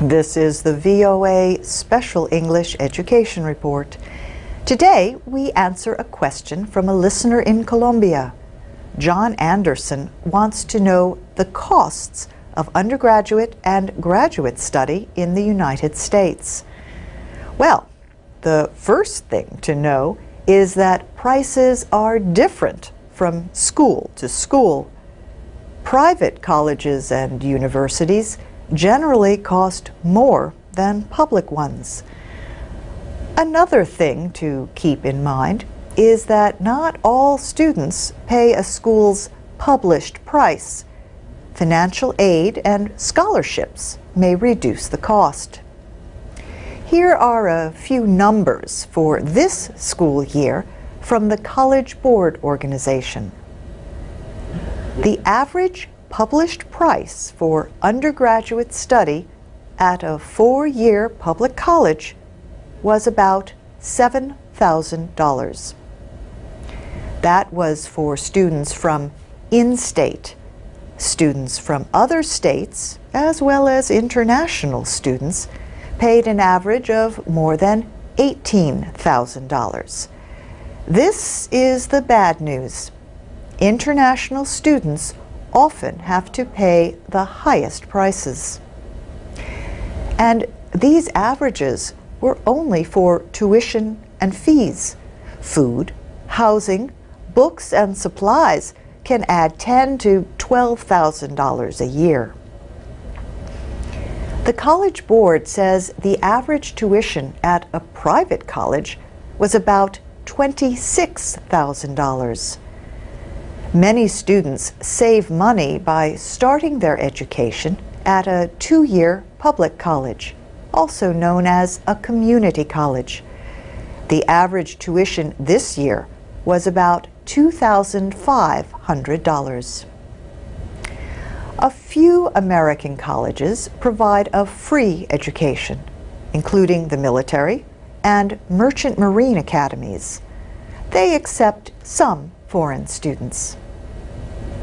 This is the VOA Special English Education Report. Today, we answer a question from a listener in Colombia. John Anderson wants to know the costs of undergraduate and graduate study in the United States. Well, the first thing to know is that prices are different from school to school. Private colleges and universities generally cost more than public ones. Another thing to keep in mind is that not all students pay a school's published price. Financial aid and scholarships may reduce the cost. Here are a few numbers for this school year from the College Board Organization. The average published price for undergraduate study at a four-year public college was about $7,000. That was for students from in-state. Students from other states, as well as international students, paid an average of more than $18,000. This is the bad news. International students often have to pay the highest prices. And these averages were only for tuition and fees. Food, housing, books, and supplies can add $10,000 to $12,000 a year. The College Board says the average tuition at a private college was about $26,000. Many students save money by starting their education at a two-year public college, also known as a community college. The average tuition this year was about $2,500. A few American colleges provide a free education, including the military and merchant marine academies. They accept some foreign students.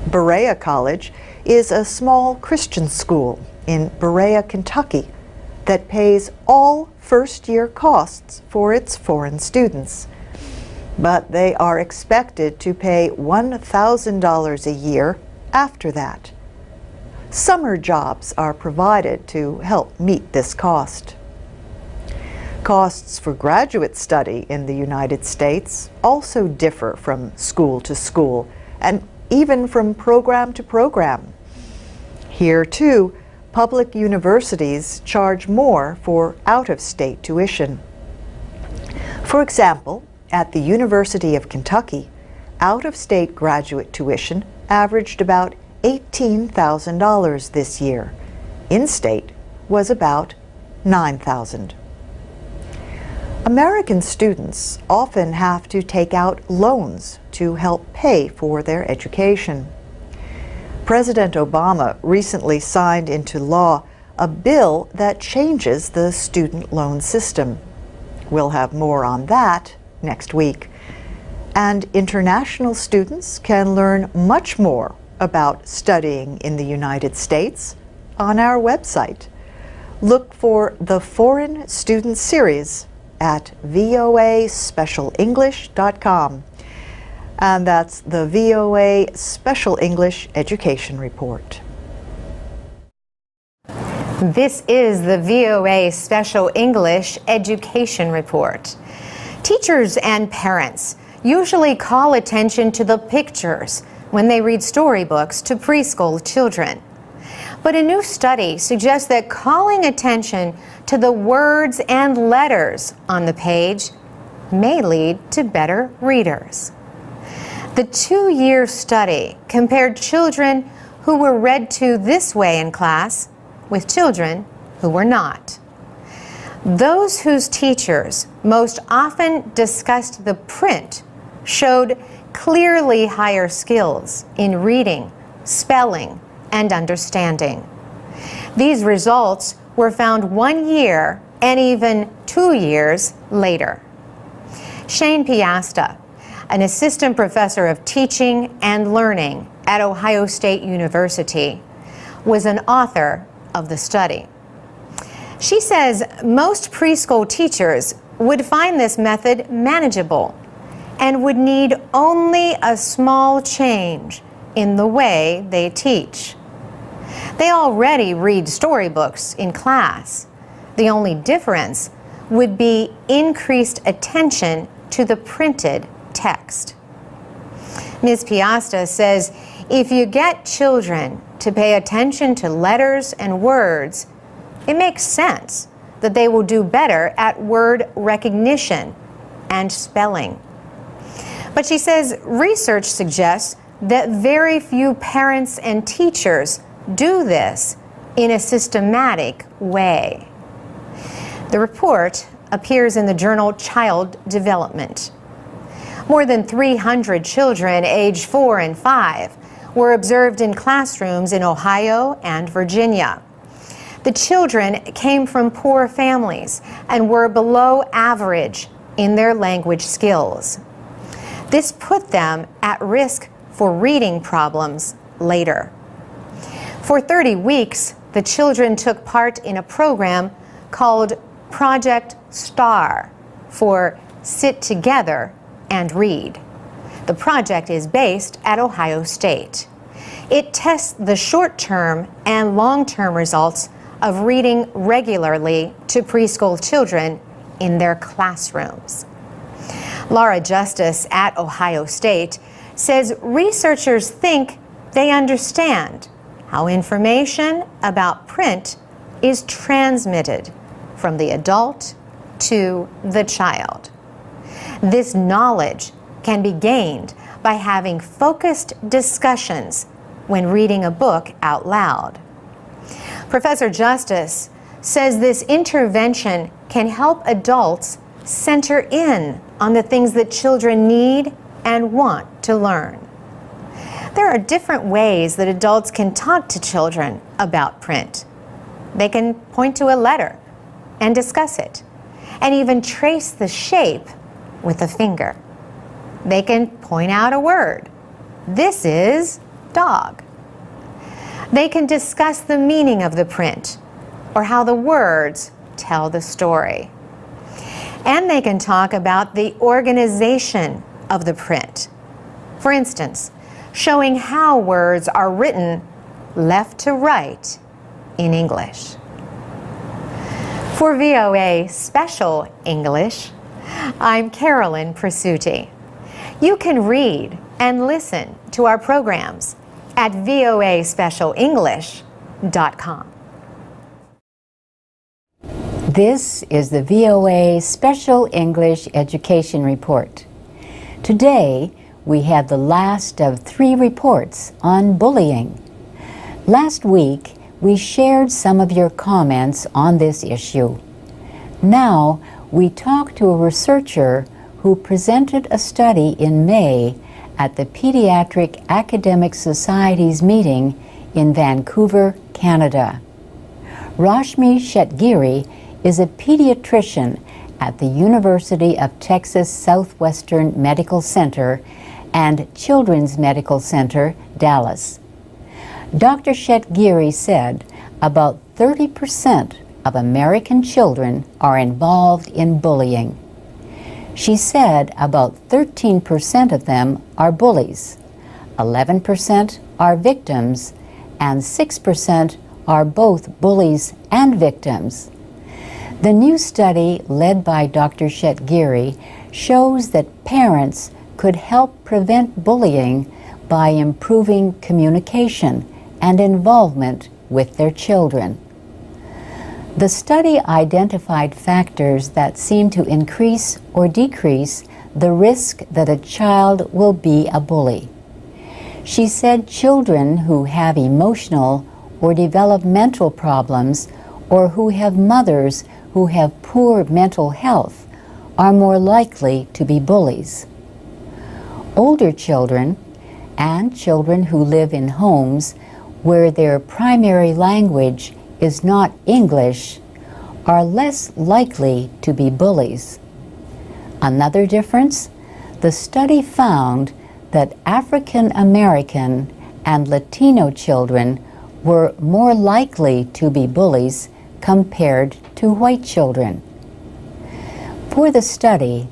Berea College is a small Christian school in Berea, Kentucky, that pays all first-year costs for its foreign students. But they are expected to pay $1,000 a year after that. Summer jobs are provided to help meet this cost. Costs for graduate study in the United States also differ from school to school and even from program to program. Here, too, public universities charge more for out-of-state tuition. For example, at the University of Kentucky, out-of-state graduate tuition averaged about $18,000 this year. In-state was about $9,000. American students often have to take out loans to help pay for their education. President Obama recently signed into law a bill that changes the student loan system. We'll have more on that next week. And international students can learn much more about studying in the United States on our website. Look for the Foreign Student Series at voaspecialenglish.com. And that's the VOA Special English Education Report. This is the VOA Special English Education Report. Teachers and parents usually call attention to the pictures when they read storybooks to preschool children. But a new study suggests that calling attention to the words and letters on the page may lead to better readers. The two-year study compared children who were read to this way in class with children who were not. Those whose teachers most often discussed the print showed clearly higher skills in reading, spelling, and understanding. These results were found 1 year and even 2 years later. Shane Piasta, an assistant professor of teaching and learning at Ohio State University, was an author of the study. She says most preschool teachers would find this method manageable and would need only a small change in the way they teach. They already read storybooks in class. The only difference would be increased attention to the printed text. Ms. Piasta says if you get children to pay attention to letters and words, it makes sense that they will do better at word recognition and spelling. But she says research suggests that very few parents and teachers do this in a systematic way. The report appears in the journal Child Development. More than 300 children aged 4 and 5 were observed in classrooms in Ohio and Virginia. The children came from poor families and were below average in their language skills. This put them at risk for reading problems later. For 30 weeks, the children took part in a program called Project STAR, for Sit Together and Read. The project is based at Ohio State. It tests the short-term and long-term results of reading regularly to preschool children in their classrooms. Laura Justice at Ohio State says researchers think they understand how information about print is transmitted from the adult to the child. This knowledge can be gained by having focused discussions when reading a book out loud. Professor Justice says this intervention can help adults center in on the things that children need and want to learn. There are different ways that adults can talk to children about print. They can point to a letter and discuss it, and even trace the shape with a finger. They can point out a word. This is dog. They can discuss the meaning of the print or how the words tell the story. And they can talk about the organization of the print. For instance, showing how words are written left to right in English. For VOA Special English, I'm Carolyn Presutti. You can read and listen to our programs at voaspecialenglish.com. This is the VOA Special English Education Report. Today, we have the last of 3 reports on bullying. Last week, we shared some of your comments on this issue. Now, we talked to a researcher who presented a study in May at the Pediatric Academic Society's meeting in Vancouver, Canada. Rashmi Shetgiri is a pediatrician at the University of Texas Southwestern Medical Center and Children's Medical Center, Dallas. Dr. Shetgiri said about 30% of American children are involved in bullying. She said about 13% of them are bullies, 11% are victims, and 6% are both bullies and victims. The new study led by Dr. Shetgiri shows that parents could help prevent bullying by improving communication and involvement with their children. The study identified factors that seem to increase or decrease the risk that a child will be a bully. She said children who have emotional or developmental problems or who have mothers who have poor mental health are more likely to be bullies. Older children and children who live in homes where their primary language is not English are less likely to be bullies. Another difference, the study found that African American and Latino children were more likely to be bullies compared to white children. For the study,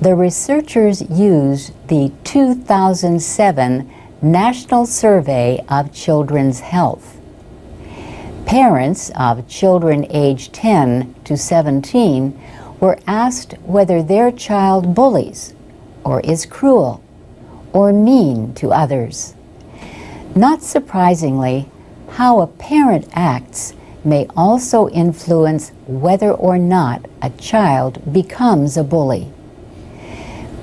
the researchers used the 2007 National Survey of Children's Health. Parents of children aged 10 to 17 were asked whether their child bullies or is cruel or mean to others. Not surprisingly, how a parent acts may also influence whether or not a child becomes a bully.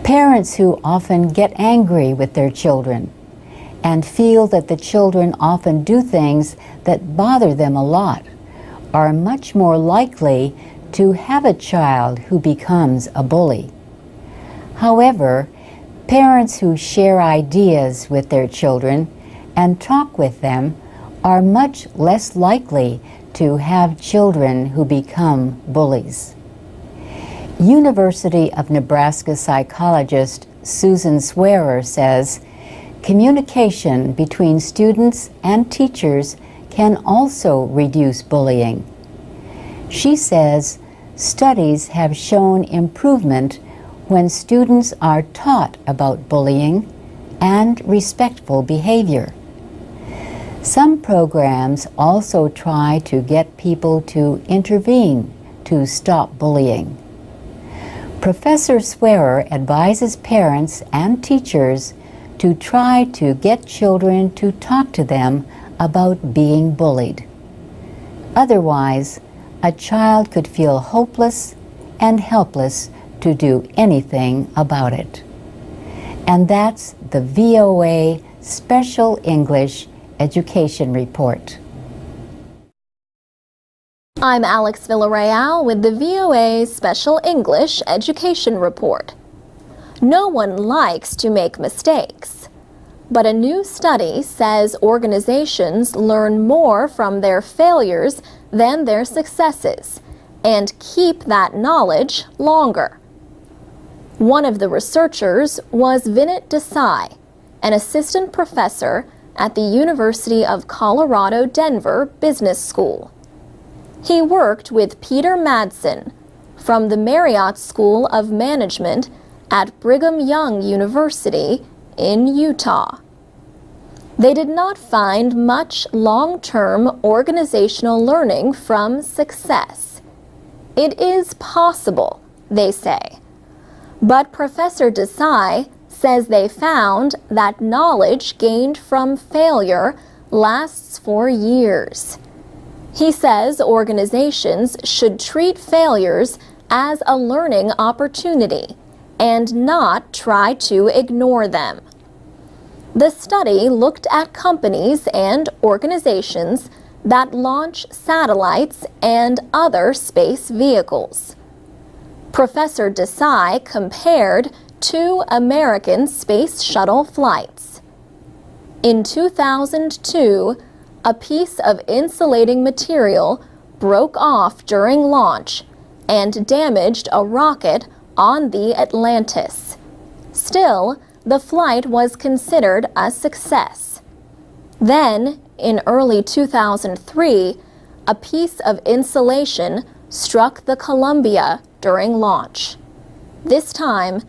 Parents who often get angry with their children and feel that the children often do things that bother them a lot are much more likely to have a child who becomes a bully. However, parents who share ideas with their children and talk with them are much less likely to have children who become bullies. University of Nebraska psychologist Susan Swearer says, communication between students and teachers can also reduce bullying. She says studies have shown improvement when students are taught about bullying and respectful behavior. Some programs also try to get people to intervene to stop bullying. Professor Swearer advises parents and teachers to try to get children to talk to them about being bullied. Otherwise, a child could feel hopeless and helpless to do anything about it. And that's the VOA Special English Education Report. I'm Alex Villarreal with the VOA Special English Education Report. No one likes to make mistakes, but a new study says organizations learn more from their failures than their successes and keep that knowledge longer. One of the researchers was Vinit Desai, an assistant professor at the University of Colorado Denver Business School. He worked with Peter Madsen from the Marriott School of Management at Brigham Young University in Utah. They did not find much long-term organizational learning from success. It is possible, they say. But Professor Desai says they found that knowledge gained from failure lasts for years. He says organizations should treat failures as a learning opportunity and not try to ignore them. The study looked at companies and organizations that launch satellites and other space vehicles. Professor Desai compared 2 American space shuttle flights. In 2002, a piece of insulating material broke off during launch and damaged a rocket on the Atlantis. Still, the flight was considered a success. Then, in early 2003, a piece of insulation struck the Columbia during launch. This time,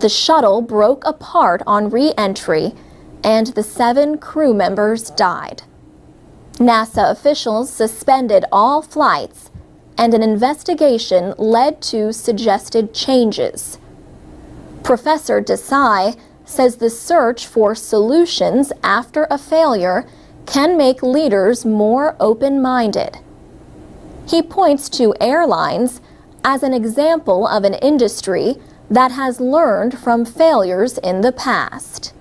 the shuttle broke apart on re-entry and the 7 crew members died. NASA officials suspended all flights, and an investigation led to suggested changes. Professor Desai says the search for solutions after a failure can make leaders more open-minded. He points to airlines as an example of an industry that has learned from failures in the past.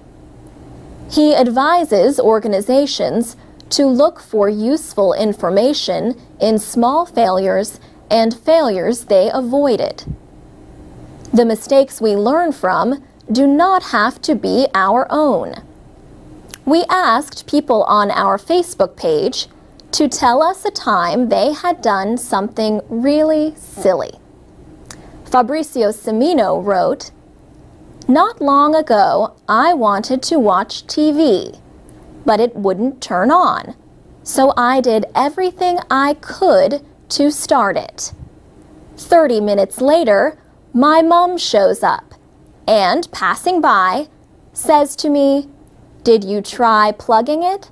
He advises organizations to look for useful information in small failures and failures they avoided. The mistakes we learn from do not have to be our own. We asked people on our Facebook page to tell us a time they had done something really silly. Fabricio Semino wrote, "Not long ago, I wanted to watch TV, but it wouldn't turn on. So I did everything I could to start it. 30 minutes later, my mom shows up and, passing by, says to me, "Did you try plugging it?"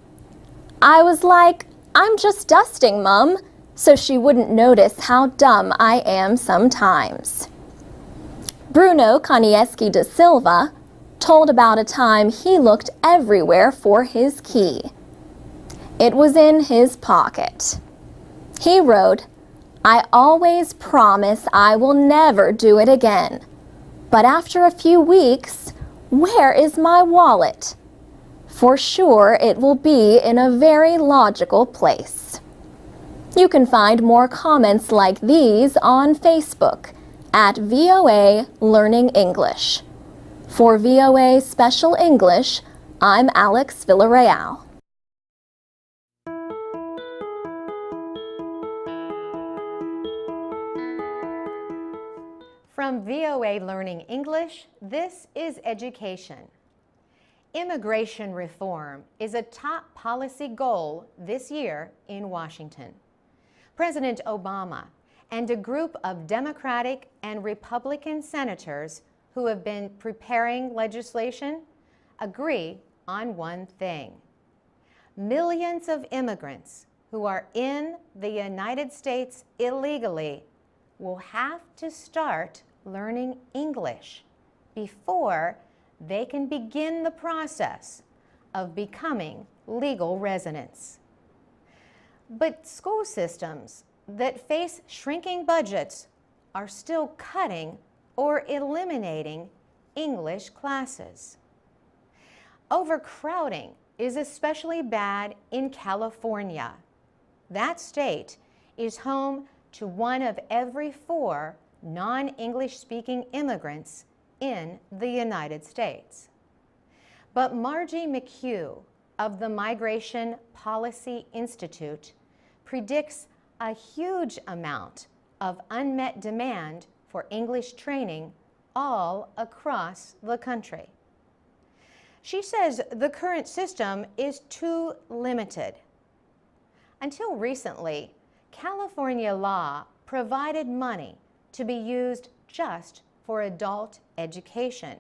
I was like, "I'm just dusting, Mum," so she wouldn't notice how dumb I am sometimes. Bruno Kaniewski da Silva told about a time he looked everywhere for his key. It was in his pocket. He wrote, "I always promise I will never do it again. But after a few weeks, where is my wallet? For sure it will be in a very logical place." You can find more comments like these on Facebook at VOA Learning English. For VOA Special English, I'm Alex Villarreal. From VOA Learning English, this is Education. Immigration reform is a top policy goal this year in Washington. President Obama and a group of Democratic and Republican senators who have been preparing legislation agree on one thing. Millions of immigrants who are in the United States illegally will have to start learning English before they can begin the process of becoming legal residents. But school systems that face shrinking budgets are still cutting or eliminating English classes. Overcrowding is especially bad in California. That state is home to 1 of every 4 non-English speaking immigrants in the United States. But Margie McHugh of the Migration Policy Institute predicts a huge amount of unmet demand for English training all across the country. She says the current system is too limited. Until recently, California law provided money to be used just for adult education.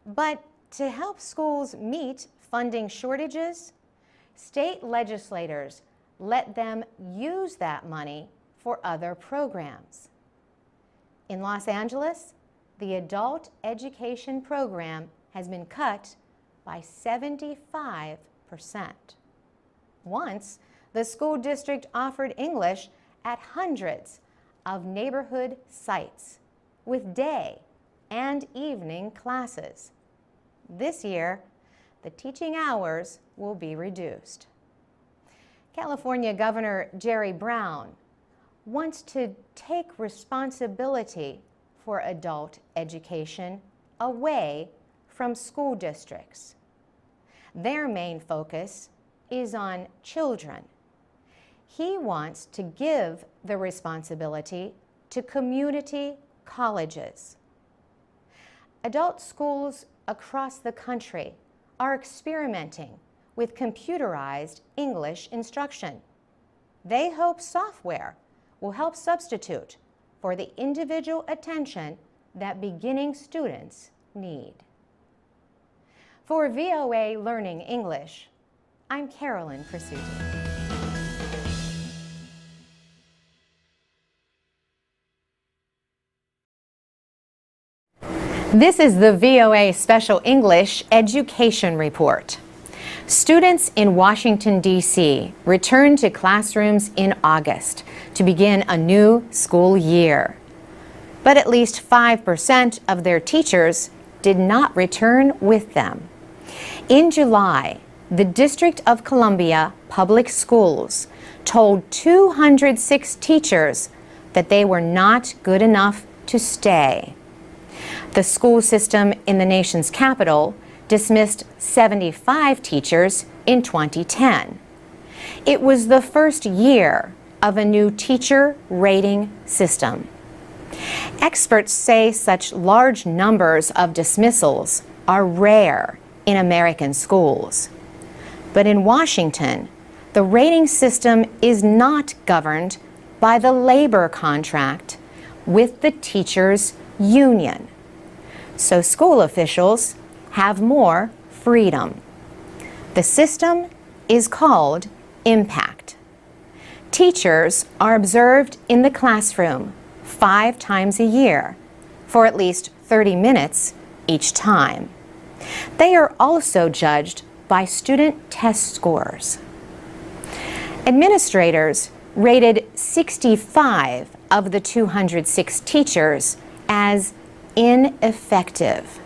But to help schools meet funding shortages, state legislators let them use that money for other programs. In Los Angeles, the adult education program has been cut by 75%. Once, the school district offered English at hundreds of neighborhood sites with day and evening classes. This year, the teaching hours will be reduced. California Governor Jerry Brown wants to take responsibility for adult education away from school districts. Their main focus is on children. He wants to give the responsibility to community colleges. Adult schools across the country are experimenting with computerized English instruction. They hope software will help substitute for the individual attention that beginning students need. For VOA Learning English, I'm Carolyn Prasuti. This is the VOA Special English Education Report. Students in Washington, D.C. return to classrooms in August to begin a new school year. But at least 5% of their teachers did not return with them. In July, the District of Columbia Public Schools told 206 teachers that they were not good enough to stay. The school system in the nation's capital dismissed 75 teachers in 2010. It was the first year of a new teacher rating system. Experts say such large numbers of dismissals are rare in American schools. But in Washington, the rating system is not governed by the labor contract with the teachers' union. So school officials have more freedom. The system is called impact. Teachers are observed in the classroom 5 times a year for at least 30 minutes each time. They are also judged by student test scores. Administrators rated 65 of the 206 teachers as ineffective.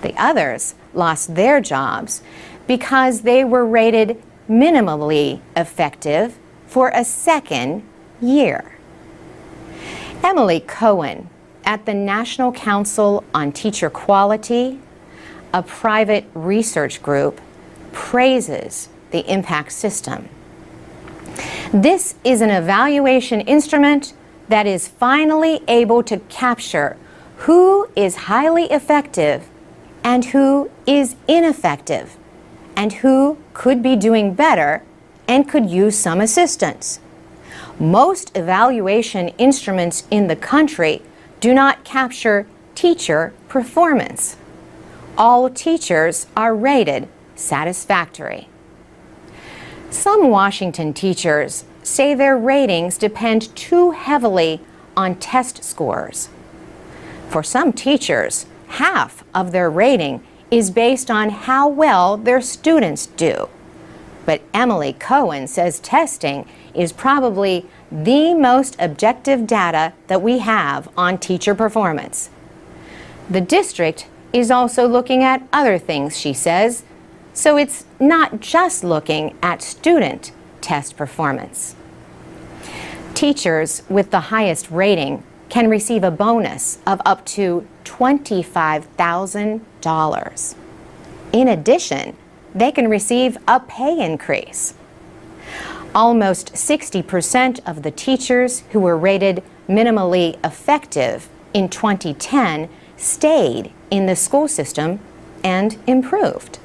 The others lost their jobs because they were rated minimally effective for a second year. Emily Cohen at the National Council on Teacher Quality, a private research group, praises the impact system. This is an evaluation instrument that is finally able to capture who is highly effective and who is ineffective, and who could be doing better and could use some assistance. Most evaluation instruments in the country do not capture teacher performance. All teachers are rated satisfactory. Some Washington teachers say their ratings depend too heavily on test scores. For some teachers, half of their rating is based on how well their students do. But Emily Cohen says testing is probably the most objective data that we have on teacher performance. The district is also looking at other things, she says, so it's not just looking at student test performance. Teachers with the highest rating can receive a bonus of up to $25,000. In addition, they can receive a pay increase. Almost 60% of the teachers who were rated minimally effective in 2010 stayed in the school system and improved.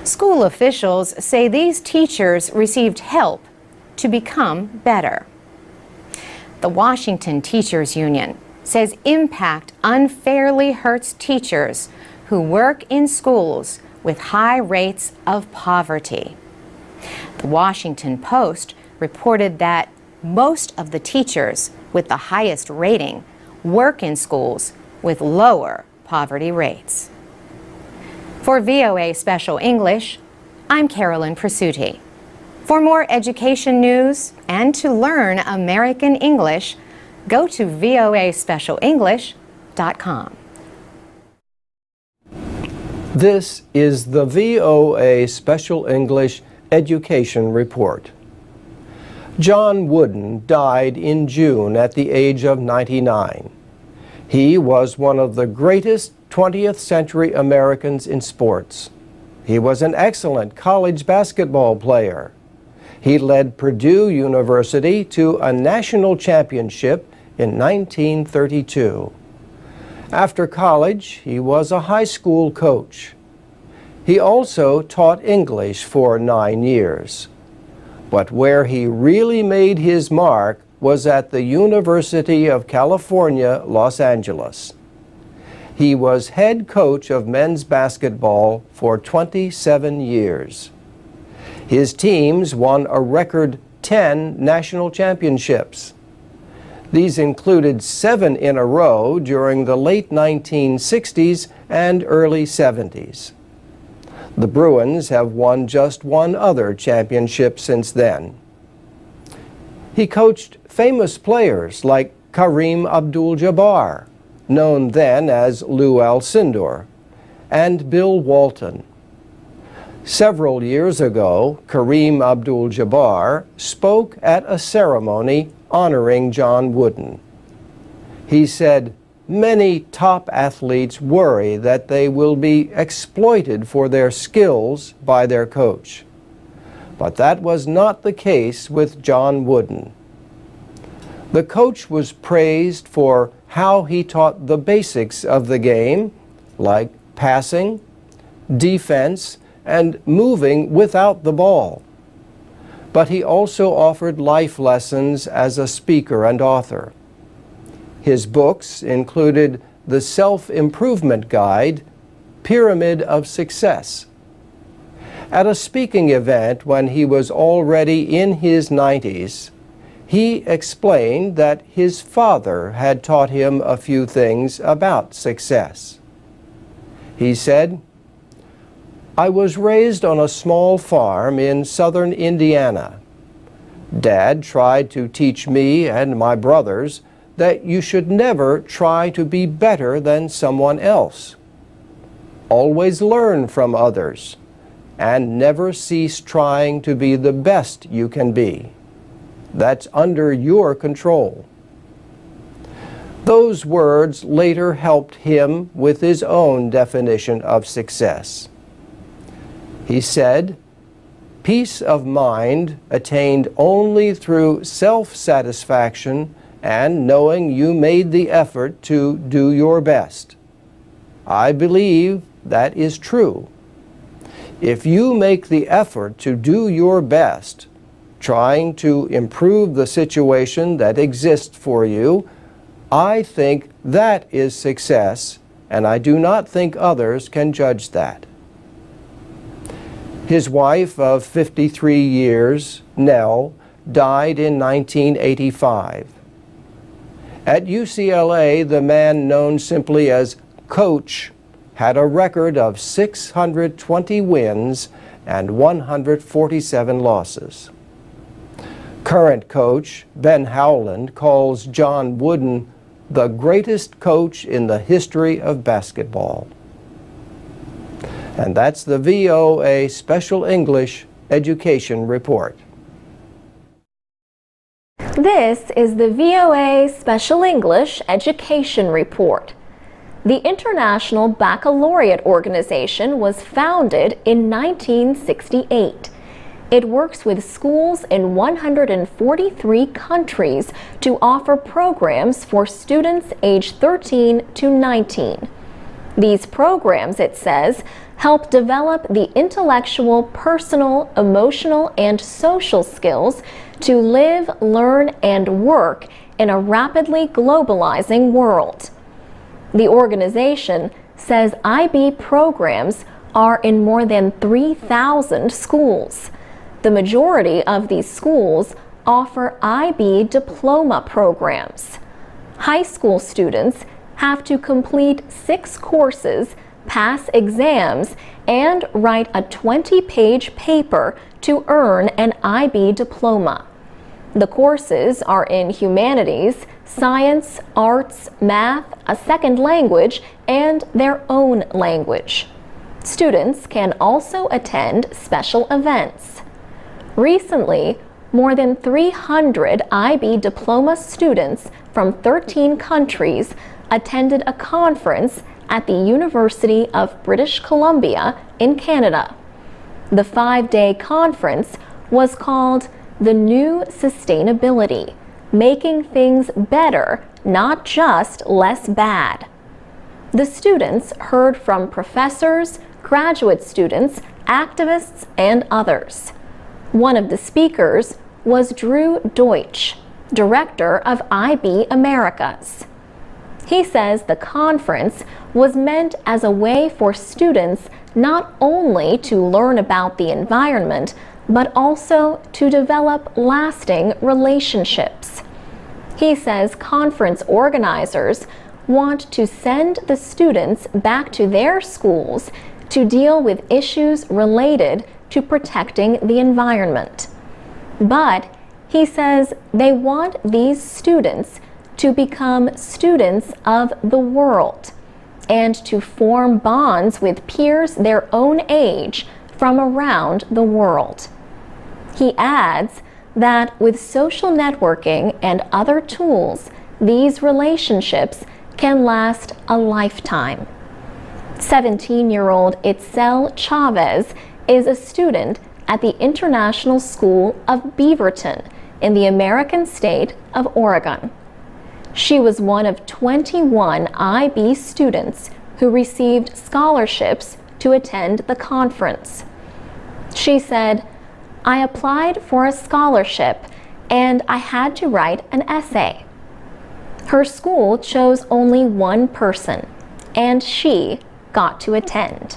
School officials say these teachers received help to become better. The Washington Teachers Union says impact unfairly hurts teachers who work in schools with high rates of poverty. The Washington Post reported that most of the teachers with the highest rating work in schools with lower poverty rates. For VOA Special English, I'm Carolyn Prasuti. For more education news and to learn American English, go to voaspecialenglish.com. This is the VOA Special English Education Report. John Wooden died in June at the age of 99. He was one of the greatest 20th century Americans in sports. He was an excellent college basketball player. He led Purdue University to a national championship in 1932. After college, he was a high school coach. He also taught English for 9 years. But where he really made his mark was at the University of California, Los Angeles. He was head coach of men's basketball for 27 years. His teams won a record 10 national championships. These included 7 in a row during the late 1960s and early 70s. The Bruins have won just one other championship since then. He coached famous players like Kareem Abdul-Jabbar, known then as Lou Alcindor, and Bill Walton. Several years ago, Kareem Abdul-Jabbar spoke at a ceremony honoring John Wooden. He said, "Many top athletes worry that they will be exploited for their skills by their coach. But that was not the case with John Wooden. The coach was praised for how he taught the basics of the game, like passing, defense, and moving without the ball. but he also offered life lessons as a speaker and author. His books included The Self-Improvement Guide, Pyramid of Success. At a speaking event when he was already in his 90s, he explained that his father had taught him a few things about success. He said, "I was raised on a small farm in southern Indiana. Dad tried to teach me and my brothers that you should never try to be better than someone else. Always learn from others, and never cease trying to be the best you can be. That's under your control." Those words later helped him with his own definition of success. He said, "Peace of mind attained only through self-satisfaction and knowing you made the effort to do your best. I believe that is true. If you make the effort to do your best, trying to improve the situation that exists for you, I think that is success, and I do not think others can judge that." His wife of 53 years, Nell, died in 1985. At UCLA, the man known simply as Coach had a record of 620 wins and 147 losses. Current coach Ben Howland calls John Wooden the greatest coach in the history of basketball. And that's the VOA Special English Education Report. This is the VOA Special English Education Report. The International Baccalaureate Organization was founded in 1968. It works with schools in 143 countries to offer programs for students aged 13 to 19. These programs, it says, help develop the intellectual, personal, emotional, and social skills to live, learn, and work in a rapidly globalizing world. The organization says IB programs are in more than 3,000 schools. The majority of these schools offer IB diploma programs. High school students have to complete 6 courses, pass exams, and write a 20-page paper to earn an IB diploma. The courses are in humanities, science, arts, math, a second language, and their own language. Students can also attend special events. Recently, more than 300 IB diploma students from 13 countries attended a conference at the University of British Columbia in Canada. The 5-day conference was called The New Sustainability, Making Things Better, Not Just Less Bad. The students heard from professors, graduate students, activists, and others. One of the speakers was Drew Deutsch, director of IB Americas. He says the conference was meant as a way for students not only to learn about the environment, but also to develop lasting relationships. He says conference organizers want to send the students back to their schools to deal with issues related to protecting the environment. But he says they want these students to become students of the world and to form bonds with peers their own age from around the world. He adds that with social networking and other tools, these relationships can last a lifetime. 17-year-old Itzel Chavez is a student at the International School of Beaverton in the American state of Oregon. She was one of 21 IB students who received scholarships to attend the conference. She said, I applied for a scholarship and I had to write an essay. Her school chose only one person, and she got to attend.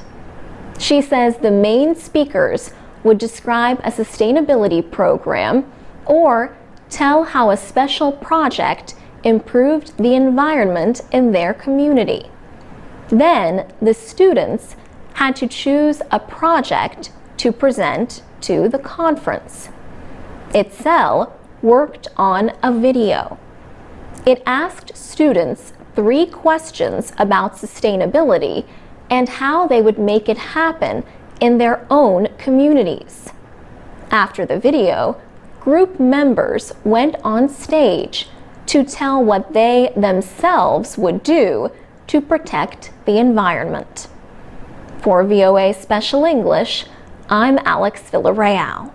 She says the main speakers would describe a sustainability program or tell how a special project improved the environment in their community. Then the students had to choose a project to present to the conference. Itzel worked on a video. It asked students 3 questions about sustainability and how they would make it happen in their own communities. After the video, group members went on stage to tell what they themselves would do to protect the environment. For VOA Special English, I'm Alex Villarreal.